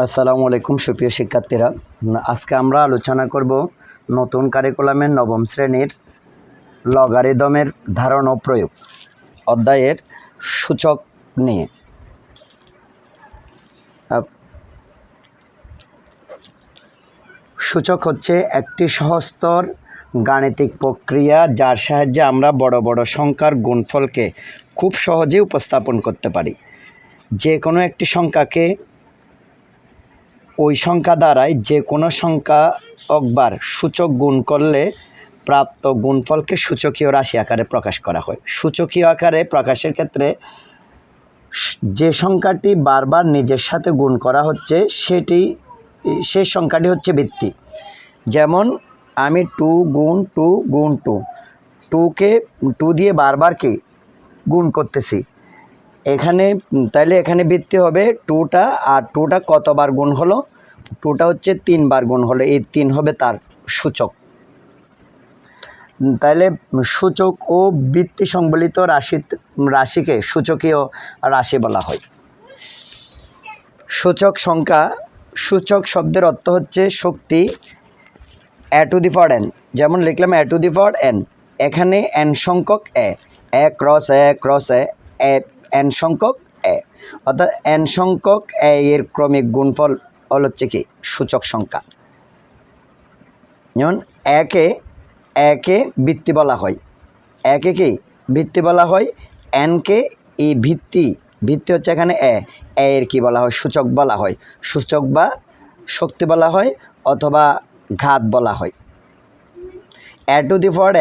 আসসালামু আলাইকুম সুপ্রিয় শিক্ষার্থীরা, আজকে আমরা আলোচনা করব নতুন কারিকুলামের নবম শ্রেণীর লগারিদমের ধারণ ও প্রয়োগ অধ্যায়ের সূচক নিয়ে। সূচক হচ্ছে একটি সহজতর গাণিতিক প্রক্রিয়া যার সাহায্যে আমরা বড় বড় সংখ্যার গুণফলকে খুব সহজে উপস্থাপন করতে পারি। যে কোনো একটি সংখ্যাকে ওই সংখ্যা দ্বারাই যে কোনো সংখ্যা একবার সূচক গুণ করলে প্রাপ্ত গুণফলকে সূচকীয় রাশি আকারে প্রকাশ করা হয়। সূচকীয় আকারে প্রকাশের ক্ষেত্রে যে সংখ্যাটি বারবার নিজের সাথে গুণ করা হচ্ছে সেই সংখ্যাটি হচ্ছে ভিত্তি। যেমন আমি 2 গুণ 2 গুণ 2কে 2 দিয়ে বারবার কি গুণ করতেছি, এখানে ভিত্তি হবে 2টা, আর 2টা কতবার গুণ হলো, 2টা হচ্ছে 3 বার গুণ হলো, এই 3 হবে তার সূচক। তাহলে সূচক ও ভিত্তি সংবলিত রাশিকে সূচকীয় রাশি বলা হয়। সূচক শব্দের অর্থ হচ্ছে শক্তি a to the power n। যেমন লিখলাম a to the power n, এখানে n সংখ্যক a ক্রস n সংখ্যক a, অর্থাৎ n সংখ্যক a এর ক্রমিক গুণফল হচ্ছে কি সূচক সংখ্যা। যেমন একে ভিত্তি বলা হয়, একে কি ভিত্তি বলা হয়, nকে এই ভিত্তি হচ্ছে এখানে a এর কি বলা হয়, সূচক বলা হয়, সূচক বা শক্তি বলা হয় অথবা ঘাত বলা হয়। a to the power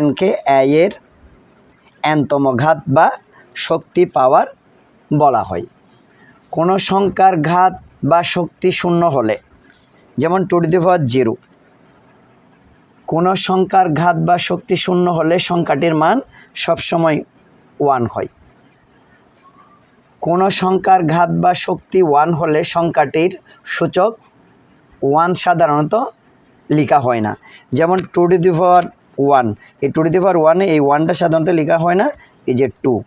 n K a এর nতম ঘাত বা শক্তি পাওয়ার বলা হয়। কোনো সংখ্যার ঘাত বা শক্তি শূন্য হলে, যেমন 2 to the power 0, কোনো সংখ্যার ঘাত বা শক্তি শূন্য হলে সংখ্যাটির মান সবসময় 1 হয়। কোনো সংখ্যার ঘাত বা শক্তি 1 হলে সংখ্যাটির সূচক 1 সাধারণত লেখা হয় না। যেমন 2 to the power 1, এই 2 to the power 1 এই 1টা সাধারণত লেখা হয় না, এই যে 2